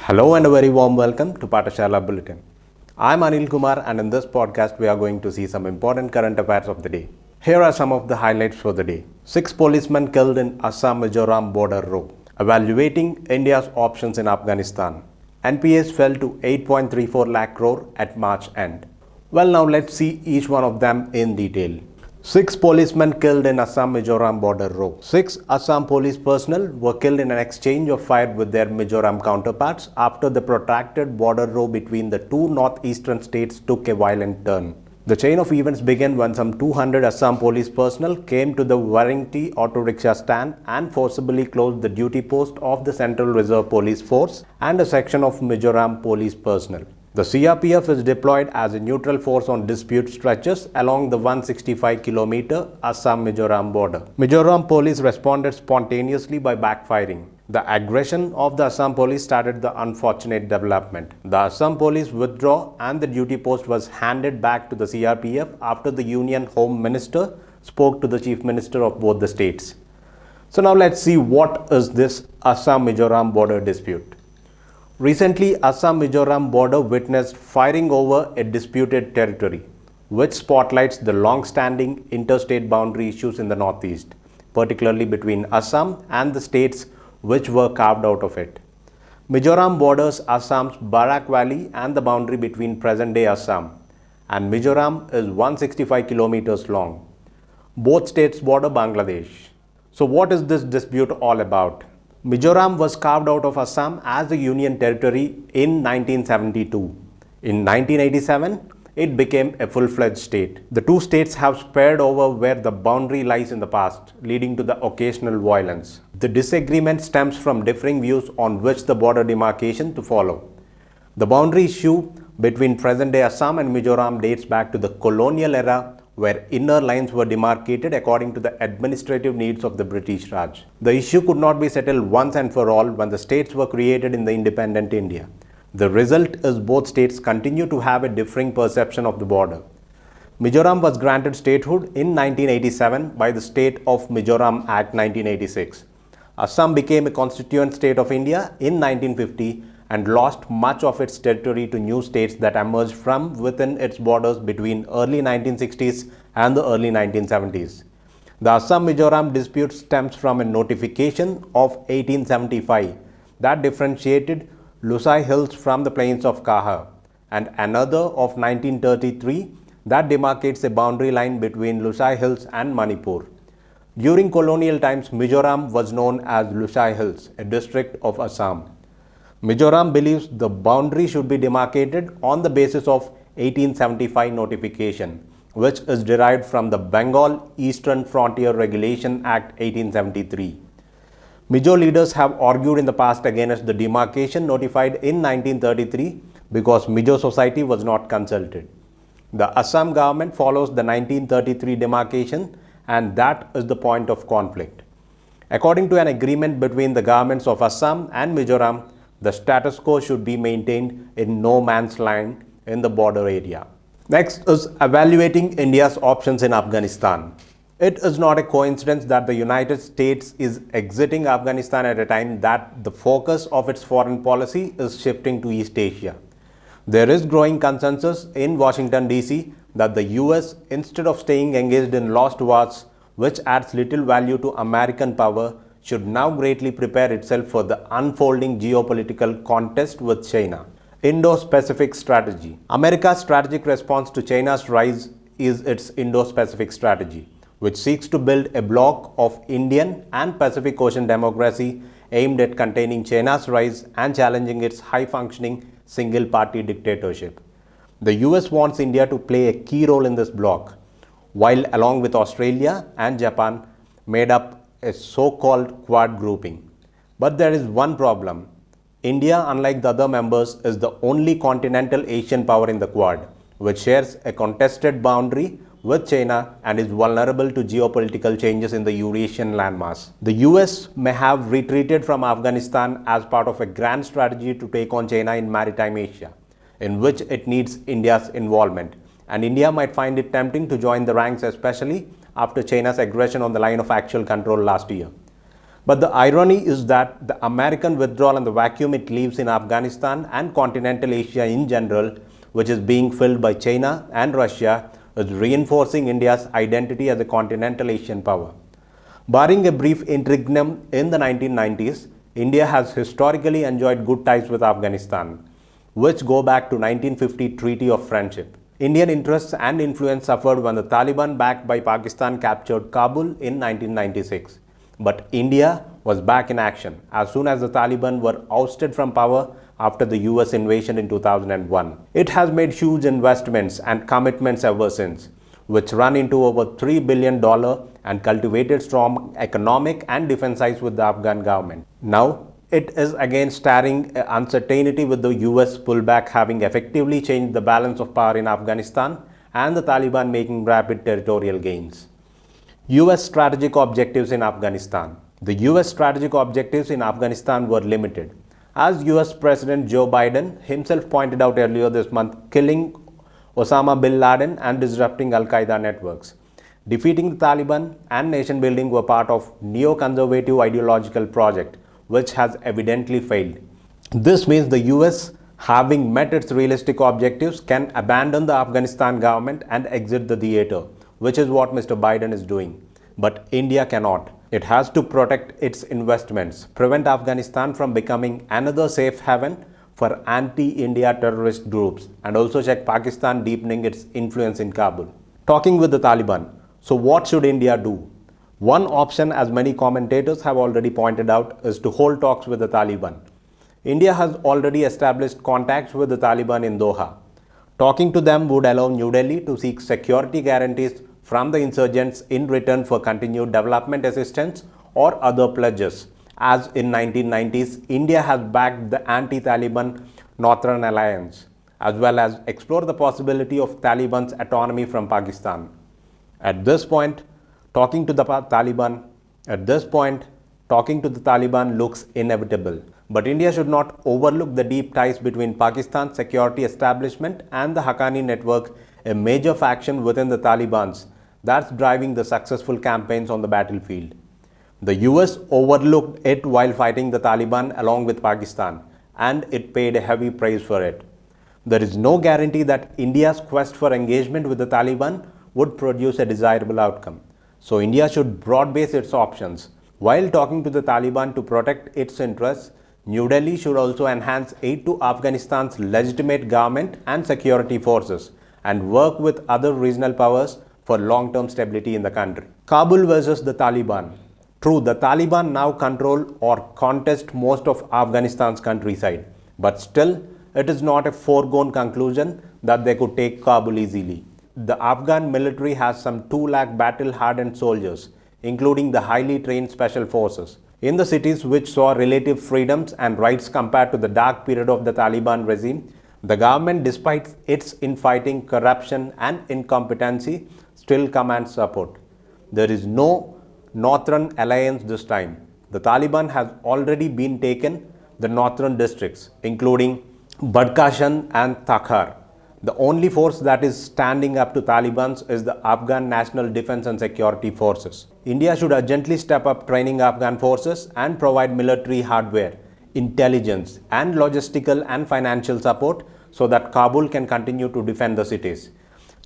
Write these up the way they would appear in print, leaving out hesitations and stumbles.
Hello and a very warm welcome to Pathashala Bulletin. I'm Anil Kumar, and in this podcast we are going to see some important current affairs of the day. Here are some of the highlights for the day. 6 policemen killed in Assam-Mizoram border row. Evaluating India's options in Afghanistan. NPS fell to 8.34 lakh crore at March end. Well, now let's see each one of them in detail. 6 policemen killed in Assam-Mizoram border row. 6 Assam police personnel were killed in an exchange of fire with their Mizoram counterparts after the protracted border row between the two northeastern states took a violent turn. The chain of events began when some 200 Assam police personnel came to the Waringti auto rickshaw stand and forcibly closed the duty post of the Central Reserve Police Force and a section of Mizoram police personnel. The CRPF is deployed as a neutral force on dispute stretches along the 165-kilometer Assam-Mizoram border. Mizoram police responded spontaneously by backfiring. The aggression of the Assam police started the unfortunate development. The Assam police withdrew and the duty post was handed back to the CRPF after the Union Home Minister spoke to the Chief Minister of both the states. So now let's see what is this Assam-Mizoram border dispute. Recently, Assam-Mizoram border witnessed firing over a disputed territory, which spotlights the long-standing interstate boundary issues in the northeast, particularly between Assam and the states which were carved out of it. Mizoram borders Assam's Barak Valley and the boundary between present-day Assam, and Mizoram is 165 kilometers long. Both states border Bangladesh. So what is this dispute all about? Mizoram was carved out of Assam as a union territory in 1972. In 1987, it became a full-fledged state. The two states have spared over where the boundary lies in the past, leading to the occasional violence. The disagreement stems from differing views on which the border demarcation to follow. The boundary issue between present-day Assam and Mizoram dates back to the colonial era, where inner lines were demarcated according to the administrative needs of the British Raj. The issue could not be settled once and for all when the states were created in the independent India. The result is both states continue to have a differing perception of the border. Mizoram was granted statehood in 1987 by the State of Mizoram Act 1986. Assam became a constituent state of India in 1950 and lost much of its territory to new states that emerged from within its borders between early 1960s and the early 1970s. The Assam-Mizoram dispute stems from a notification of 1875 that differentiated Lusai Hills from the plains of Kaha, and another of 1933 that demarcates a boundary line between Lusai Hills and Manipur. During colonial times, Mizoram was known as Lusai Hills, a district of Assam. Mizoram believes the boundary should be demarcated on the basis of 1875 notification, which is derived from the Bengal Eastern Frontier Regulation Act 1873. Mizo leaders have argued in the past against the demarcation notified in 1933 because Mizo society was not consulted. The Assam government follows the 1933 demarcation, and that is the point of conflict. According to an agreement between the governments of Assam and Mizoram, the status quo should be maintained in no man's land in the border area. Next is evaluating India's options in Afghanistan. It is not a coincidence that the United States is exiting Afghanistan at a time that the focus of its foreign policy is shifting to East Asia. There is growing consensus in Washington, D.C. that the US, instead of staying engaged in lost wars, which adds little value to American power, should now greatly prepare itself for the unfolding geopolitical contest with China. Indo-Pacific strategy. America's strategic response to China's rise is its Indo-Pacific strategy, which seeks to build a bloc of Indian and Pacific Ocean democracy aimed at containing China's rise and challenging its high-functioning single-party dictatorship. The US wants India to play a key role in this bloc, while along with Australia and Japan made up a so-called Quad grouping. But there is one problem. India, unlike the other members, is the only continental Asian power in the Quad, which shares a contested boundary with China and is vulnerable to geopolitical changes in the Eurasian landmass. The US may have retreated from Afghanistan as part of a grand strategy to take on China in maritime Asia, in which it needs India's involvement, and India might find it tempting to join the ranks, especially after China's aggression on the line of actual control last year. But the irony is that the American withdrawal and the vacuum it leaves in Afghanistan and continental Asia in general, which is being filled by China and Russia, is reinforcing India's identity as a continental Asian power. Barring a brief interregnum in the 1990s, India has historically enjoyed good ties with Afghanistan, which go back to 1950 Treaty of Friendship. Indian interests and influence suffered when the Taliban backed by Pakistan captured Kabul in 1996. But India was back in action as soon as the Taliban were ousted from power after the US invasion in 2001. It has made huge investments and commitments ever since, which run into over $3 billion and cultivated strong economic and defense ties with the Afghan government. Now, it is again staring uncertainty with the US pullback having effectively changed the balance of power in Afghanistan and the Taliban making rapid territorial gains. US strategic objectives in Afghanistan. The US strategic objectives in Afghanistan were limited. As US President Joe Biden himself pointed out earlier this month, killing Osama bin Laden and disrupting Al-Qaeda networks. Defeating the Taliban and nation building were part of neo-conservative ideological project, which has evidently failed. This means the US, having met its realistic objectives, can abandon the Afghanistan government and exit the theater, which is what Mr. Biden is doing. But India cannot. It has to protect its investments, prevent Afghanistan from becoming another safe haven for anti-India terrorist groups, and also check Pakistan deepening its influence in Kabul. Talking with the Taliban. So what should India do? One option, as many commentators have already pointed out, is to hold talks with the Taliban. India has already established contacts with the Taliban in Doha. Talking to them would allow New Delhi to seek security guarantees from the insurgents in return for continued development assistance or other pledges. As in 1990s, India has backed the anti-Taliban Northern Alliance, as well as explore the possibility of Taliban's autonomy from Pakistan. At this point, talking to the Taliban looks inevitable. But India should not overlook the deep ties between Pakistan's security establishment and the Haqqani network, a major faction within the Taliban that's driving the successful campaigns on the battlefield. The US overlooked it while fighting the Taliban along with Pakistan, and it paid a heavy price for it. There is no guarantee that India's quest for engagement with the Taliban would produce a desirable outcome. So India should broad base its options. While talking to the Taliban to protect its interests, New Delhi should also enhance aid to Afghanistan's legitimate government and security forces and work with other regional powers for long-term stability in the country. Kabul versus the Taliban. True, the Taliban now control or contest most of Afghanistan's countryside, but still, it is not a foregone conclusion that they could take Kabul easily. The Afghan military has some 2 lakh battle-hardened soldiers, including the highly trained special forces. In the cities which saw relative freedoms and rights compared to the dark period of the Taliban regime, the government, despite its infighting, corruption and incompetency, still commands support. There is no Northern Alliance this time. The Taliban has already been taken the northern districts, including Badkhashan and Takhar. The only force that is standing up to Taliban is the Afghan National Defense and Security Forces. India should urgently step up training Afghan forces and provide military hardware, intelligence, and logistical and financial support so that Kabul can continue to defend the cities.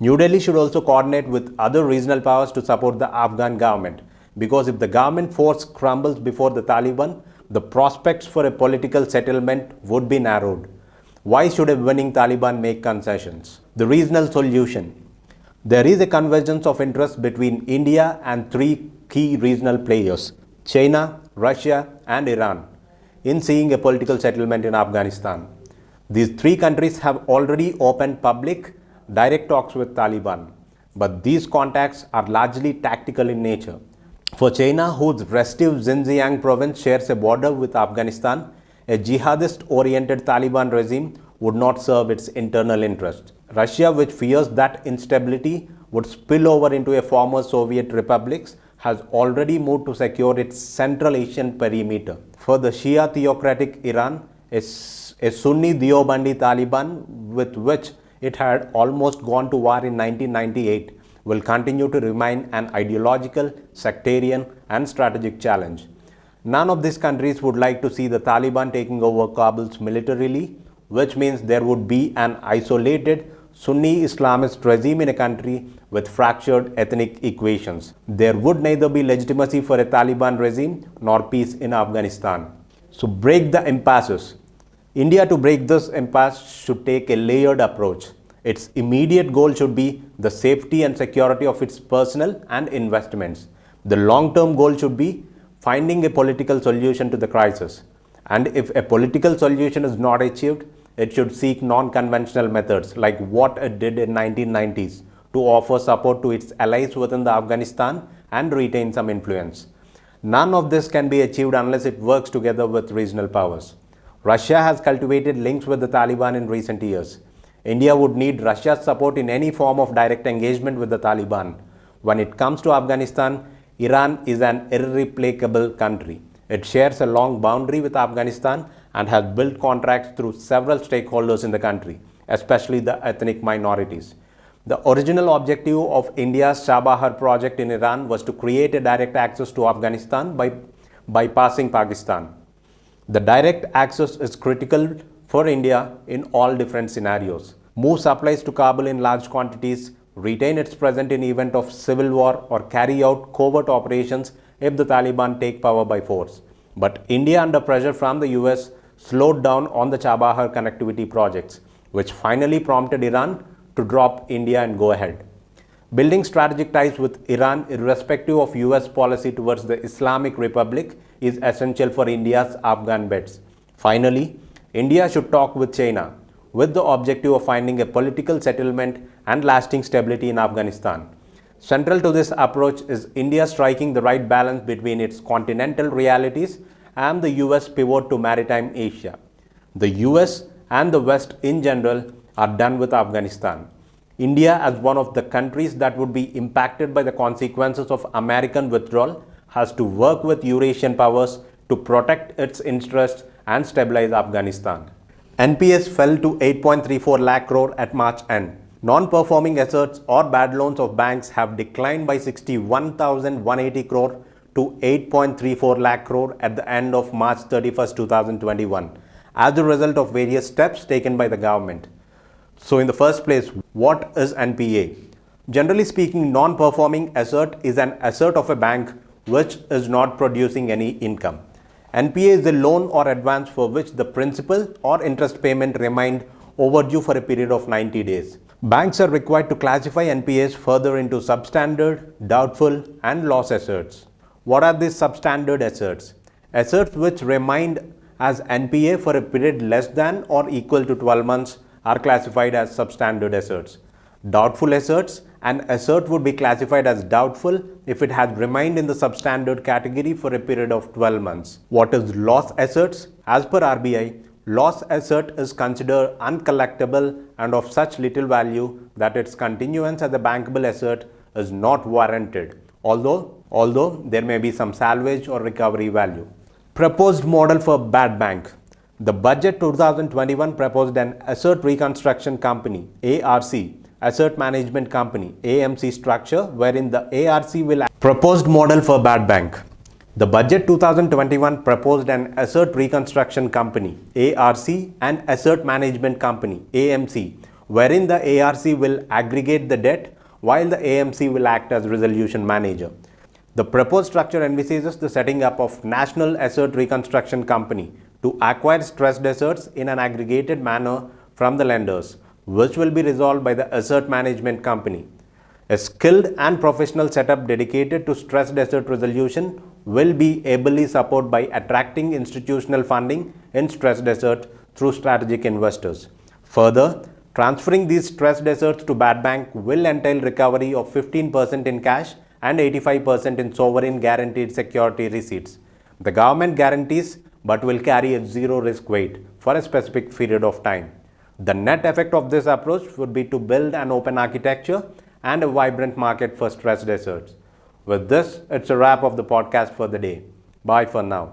New Delhi should also coordinate with other regional powers to support the Afghan government, because if the government force crumbles before the Taliban, the prospects for a political settlement would be narrowed. Why should a winning Taliban make concessions? The regional solution. There is a convergence of interest between India and 3 key regional players, China, Russia, and Iran, in seeing a political settlement in Afghanistan. These 3 countries have already opened public, direct talks with Taliban, but these contacts are largely tactical in nature. For China, whose restive Xinjiang province shares a border with Afghanistan, a jihadist-oriented Taliban regime would not serve its internal interests. Russia, which fears that instability would spill over into a former Soviet republics, has already moved to secure its Central Asian perimeter. For the Shia theocratic Iran, a Sunni Deobandi Taliban with which it had almost gone to war in 1998 will continue to remain an ideological, sectarian, and strategic challenge. None of these countries would like to see the Taliban taking over Kabul militarily, which means there would be an isolated Sunni Islamist regime in a country with fractured ethnic equations. There would neither be legitimacy for a Taliban regime nor peace in Afghanistan. So break the impasses. India, to break this impasse, should take a layered approach. Its immediate goal should be the safety and security of its personnel and investments. The long-term goal should be finding a political solution to the crisis. And if a political solution is not achieved, it should seek non-conventional methods like what it did in 1990s to offer support to its allies within the Afghanistan and retain some influence. None of this can be achieved unless it works together with regional powers. Russia has cultivated links with the Taliban in recent years. India would need Russia's support in any form of direct engagement with the Taliban. When it comes to Afghanistan, Iran is an irreplaceable country. It shares a long boundary with Afghanistan and has built contracts through several stakeholders in the country, especially the ethnic minorities. The original objective of India's Chabahar project in Iran was to create a direct access to Afghanistan by bypassing Pakistan. The direct access is critical for India in all different scenarios. Move supplies to Kabul in large quantities, retain its presence in event of civil war, or carry out covert operations if the Taliban take power by force. But India, under pressure from the US, slowed down on the Chabahar connectivity projects, which finally prompted Iran to drop India and go ahead. Building strategic ties with Iran, irrespective of US policy towards the Islamic Republic, is essential for India's Afghan bets. Finally, India should talk with China with the objective of finding a political settlement and lasting stability in Afghanistan. Central to this approach is India striking the right balance between its continental realities and the US pivot to maritime Asia. The US and the West in general are done with Afghanistan. India, as one of the countries that would be impacted by the consequences of American withdrawal, has to work with Eurasian powers to protect its interests and stabilize Afghanistan. NPS fell to 8.34 lakh crore at March end. Non-performing assets or bad loans of banks have declined by 61,180 crore to 8.34 lakh crore at the end of March 31st, 2021 as a result of various steps taken by the government. So in the first place, what is NPA? Generally speaking, non-performing asset is an asset of a bank which is not producing any income. NPA is a loan or advance for which the principal or interest payment remained overdue for a period of 90 days. Banks are required to classify NPAs further into substandard, doubtful, and loss assets. What are these substandard assets? Assets which remained as NPA for a period less than or equal to 12 months are classified as substandard assets. Doubtful assets: an asset would be classified as doubtful if it has remained in the substandard category for a period of 12 months. What is loss assets? As per RBI, loss asset is considered uncollectible and of such little value that its continuance as a bankable asset is not warranted, although there may be some salvage or recovery value. Proposed model for bad bank. The Budget 2021 proposed an Asset Reconstruction Company (ARC), Asset Management Company (AMC) structure wherein the ARC will proposed model for bad bank. The Budget 2021 proposed an Asset Reconstruction Company (ARC) and Asset Management Company (AMC), wherein the ARC will aggregate the debt while the AMC will act as resolution manager. The proposed structure envisages the setting up of National Asset Reconstruction Company to acquire stressed assets in an aggregated manner from the lenders, which will be resolved by the Asset Management Company. A skilled and professional setup dedicated to stressed asset resolution will be ably supported by attracting institutional funding in stressed assets through strategic investors. Further, transferring these stressed assets to bad bank will entail recovery of 15% in cash and 85% in sovereign guaranteed security receipts. The government guarantees but will carry a zero risk weight for a specific period of time. The net effect of this approach would be to build an open architecture and a vibrant market for stressed assets. With this, it's a wrap of the podcast for the day. Bye for now.